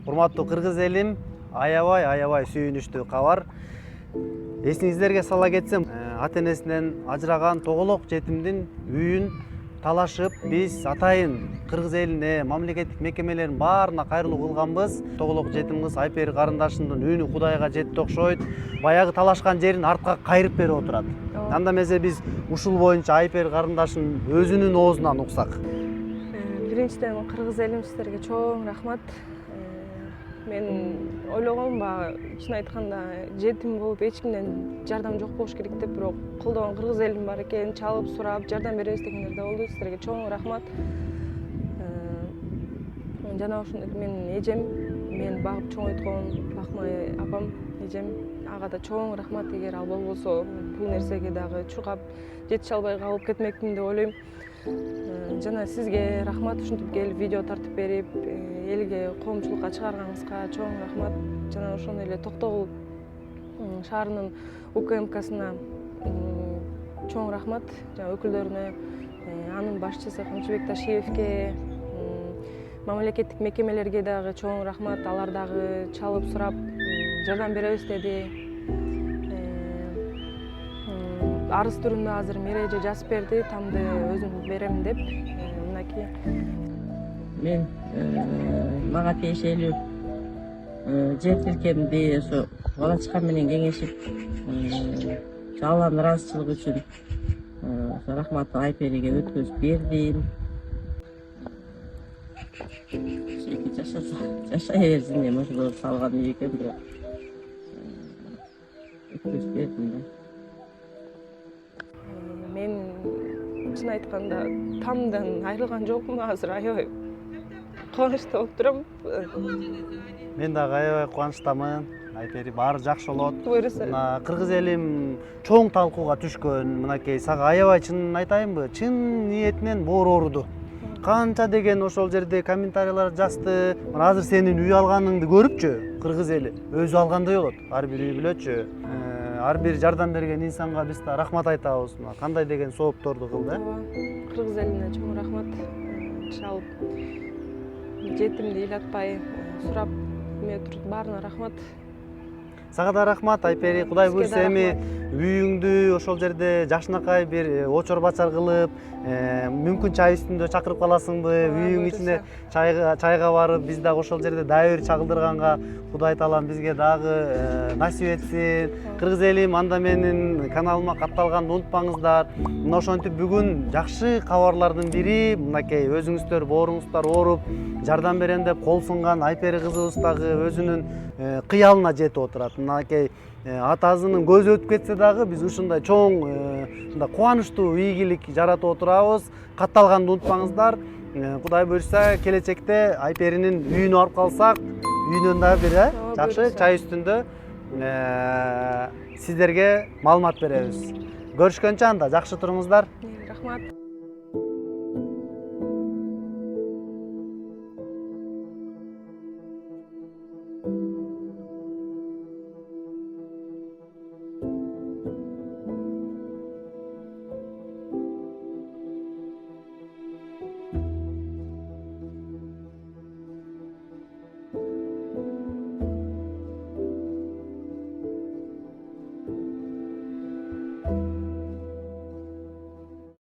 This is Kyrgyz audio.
Урматтуу кыргыз элим, аябай сүйүнүчтүү кабар. Эсиңиздерге сала кетсем, ата энесинен ажыраган тоголок жетимдин үйүн талашып, биз атайын кыргыз элине, мамлекеттик мекемелердин баарына кайрылуу кылганбыз. Тоголок жетим кыз Айпери карындашымдын үнү Кудайга жетти окшойт. Баягы талашкан жерин артка кайрып берип отурат. Анда эмесе биз ушул боюнча Айпери карындашынын өзүнүн оозунан уксак. Биринчиден кыргыз элим сиздерге чоң рахмат. Мен ойлогом баягы чын айтканда жетим болуп эч кимден жардам жок болуш керек деп, бирок колдогон кыргыз элим бар экен, чалып сурап жардам беребиз дегендер да болду. Сиздерге чоң рахмат. Жана ошондой менин эжем, мени багып чоңойткон Бакмай апам, эжем, ага да чоң рахмат. Эгер ал болбосо бул нерсеге дагы чуркап жетише албай калып кетмекмин деп ойлойм. Жана сизге рахмат, ушинтип келип видео тартып берип, элге коомчулукка чыгарганыңызга чоң рахмат. Жана ошондой эле Токтогул шаарынын УКМКсына чоң рахмат. Жана өкүлдөрүнө, анын башчысы Камчыбек Ташиевке, мамлекеттик мекемелерге дагы чоң рахмат. Алар дагы чалып сурап жардам беребиз деди. Арыз түрүндө азыр Миреже жазып берди, тамды өзүм берем деп. Мынакей. Мен мага тиешелүү жер тилкемди ошо бала чакам менен кеңешип, Алланын ыраазычылыгы үчүн рахматты Айпериге өткөзүп бердим. Жашай берсин эми ошолор салган үй экен, бирок өткөзүп бердим да. Мен чын айтканда тамдан айрылган жокмун, азыр аябай кубанычта болуп турам. Мен дагы аябай кубанычтамын. Айпери баары жакшы болот. Буюрса. Мына кыргыз элим чоң талкууга түшкөн. Мынакей сага аябай чынын айтайынбы, чын ниетинен боор ооруду. Канча деген ошол жерде комментарийлер жазды. Мына азыр сенин үй алганыңды көрүпчү, кыргыз эли өзү алгандай болот. Ар бир үй билөчү. Ар бир жардам берген инсанга биз да рахмат айтабыз. Кандай деген соопторду кылды. Кыргыз элине чоң рахмат. Чалып жетимди ыйлатпай сурап эме турду, баарына рахмат. Сага да рахмат Айпери. Кудай буйрса эми үйүңдү ошол жерде жакшынакай бир очор бачар кылып, мүмкүн чай үстүндө чакырып каласыңбы, үйүң ичине чайга барып, биз дагы ошол жерде дайыр чагылдырганга Кудай таалам бизге дагы насип этсин. Кыргыз элим, анда менин каналыма катталганды унутпаңыздар. Мына ошентип бүгүн жакшы кабарлардын бири, мынакей өзүңүздөр бооруңуздар ооруп, жардам берем деп кол сунган Айпери кызыбыз дагы өзүнүн кыялына жетип отурат. Мынакей атасынын көзү өтүп кетсе дагы биз ушундай чоң кубанычтуу ийгилик жаратып отурабыз. Катталганды унутпаңыздар. Кудай буйрса келечекте Айперинин үйүнө барып калсак, үйүнөн дагы бир жакшы чай үстүндө сиздерге маалымат беребиз. Көрүшкөнчө анда жакшы туруңуздар. Рахмат.